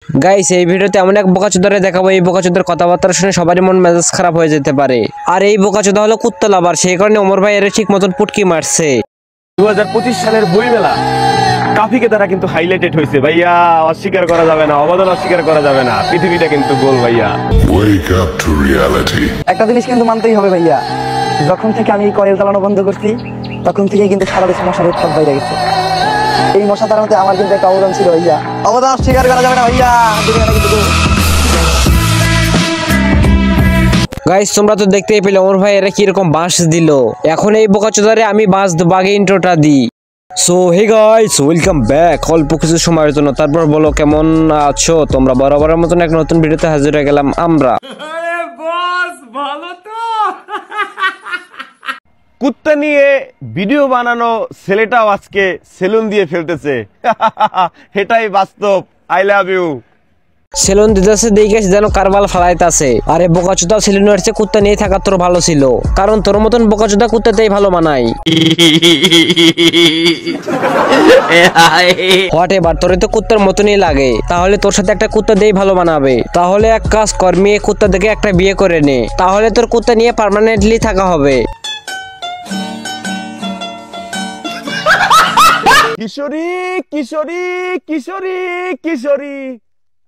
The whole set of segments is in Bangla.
গাইস এই ভিডিওতে এমন এক বোকাচোদারে দেখাবো, এই বোকাচোদার কথাবার্তা শুনে সবারই মন মেজাজ খারাপ হয়ে যেতে পারে। আর এই বোকাচোদা হলো কুত্তা লাভার, সেই কারণে ওমর ভাই এর ঠিক মতন পুটকি মারছে। 2025 সালের বইমেলা কাফিকে দ্বারা কিন্তু হাইলাইটেড হয়েছে ভাইয়া, অস্বীকার করা যাবে না, অবদান অস্বীকার করা যাবে না, পৃথিবীটা কিন্তু গোল ভাইয়া। Wake up to reality. একটা জিনিস কিন্তু মানতেই হবে ভাইয়া, যখন থেকে আমি কয়েল চালানো বন্ধ করছি তখন থেকে কিন্তু সারা দেশে মশার উৎপাত বাইরে গেছে। এই মশা তাড়ানোতে আমার কিন্তু একটা অবদান ছিল ভাইয়া, অবদান অস্বীকার করা যাবে না ভাইয়া। গাইস তোমরা তো দেখতেই পেলে ওমর ভাই এরা কিরকম বাঁশ দিল। এখন এই বোকাচোদারে আমি বাঁশ বাগে ইন্ট্রোটা দিই। So hey guys, welcome back. অল্প কিছু সময়ের জন্য, তারপর বলো কেমন আছো তোমরা। বরাবরের মতন এক নতুন ভিডিওতে হাজির হয়ে গেলাম আমরা। কুত্তা নিয়ে ভিডিও বানানো ছেলেটাও আজকে সেলুন দিয়ে ফেলতেছে। এটাই বাস্তব। I love you. সেলুন দিতেছে দেখে যেন কারবাল ফালাইতাছে। আরে বোকাচোদা সেলুন আসছে, কুত্তা নিয়ে থাকা তোর ভালো ছিল, কারণ তোর মতন বোকাচোদা কুত্তাতেই ভালো মানায়। হোয়াট এভার, তোরে তো কুত্তার মতনই লাগে, তাহলে তোর সাথে একটা কুত্তা দিয়েই ভালো মানাবে। তাহলে এক কাজ কর, মেয়ে কুত্তা দেখে একটা বিয়ে করে নে, তাহলে তোর কুত্তা নিয়ে পার্মানেন্টলি থাকা হবে। কিশোরী কিশোরী কিশোরী কিশোরী,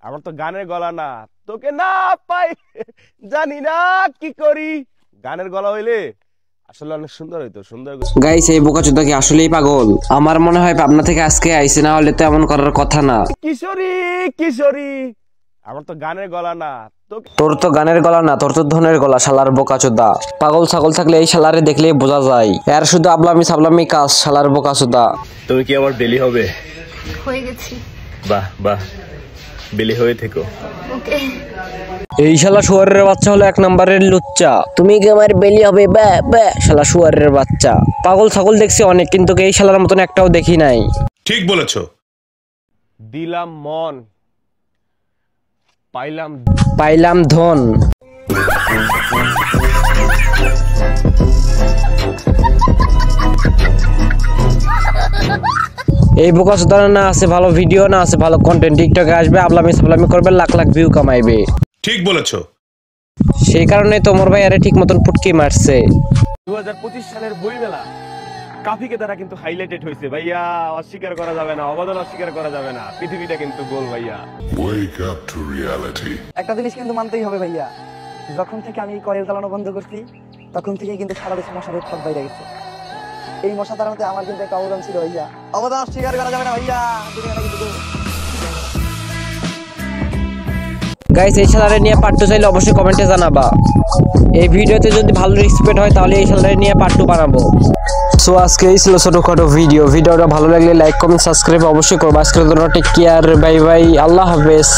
আমার তো গানের গলা না, তোকে না পাই জানি না কি করি। গানের গলা হইলে আসলে অনেক সুন্দর হইতো। সুন্দর গাইস এই বোকাচোদা কি আসলেই পাগল? আমার মনে হয় পাবনা থেকে আজকে আইছে, না হলে তো এমন করার কথা না। কিশোরী কিশোরী, আমার তো গানের গলা না, তোর তো গানের গলা না, তোর তো ধনের গলা। শালার বোকাচোদা, পাগল ছাগল থাকলে এই শালারে দেখলেই বোঝা যায়। এর শুধু আবলামি সাবলামি কাজ। শালার বোকাচোদা, তুমি কি আমার বেলি হবে? হয়ে গেছি। বাহ বাহ, বেলি হয়ে থেকো। ওকে। এই শালা শুয়ারের বাচ্চা হলো এক নম্বরের লুচ্চা। তুমি কি আমার বেলি হবে? বা বা, শালা শুয়ারের বাচ্চা। পাগল ছাগল দেখছি অনেক, কিন্তু এই শালার মতন একটাও দেখি নাই। ঠিক বলেছো। দিলাম মন, পাইলাম ধন। এই বোকাচোদা না আছে ভালো ভিডিও, না আছে ভালো কন্টেন্ট। টিকটকে আসবে, আবলামি সাবলামি করবে, লাখ লাখ ভিউ কামাইবে। ঠিক বলেছো। সেই কারণে তো ওমর ভাই আরে ঠিক মতন পুটকি মারছে। 2025 সালের বইমেলা কাফিকে দ্বারা কিন্তু হাইলাইটেড হয়েছে ভাইয়া, অস্বীকার করা যাবে না, অবদান অস্বীকার করা যাবে না, পৃথিবীটা কিন্তু গোল ভাইয়া। Wake up to reality. একটা জিনিস কিন্তু মানতেই হবে ভাইয়া, যখন থেকে আমি কয়েল চালানো বন্ধ করছি তখন থেকে কিন্তু সারা দেশে মশার উৎপাত বাইরে গেছে। এই মশা তাড়ানোতে আমার কিন্তু একটা অবদান ছিল ভাইয়া, অবদান অস্বীকার করা যাবে না ভাইয়া। গাইস এই শালারে নিয়ে পার্ট 2 চাইলে অবশ্যই কমেন্টে জানাবা। এই ভিডিওতে যদি ভালো রেসপেক্ট হয় তাহলে এই শালারে নিয়ে পার্ট 2 বানাবো। সো আজকে এই ছিল ছোটখাটো ভিডিওটা ভালো লাগলে লাইক কমেন্ট সাবস্ক্রাইব অবশ্যই করবা। আজকের জন্য টেক কেয়ার, বাই বাই, আল্লাহ হাফেজ।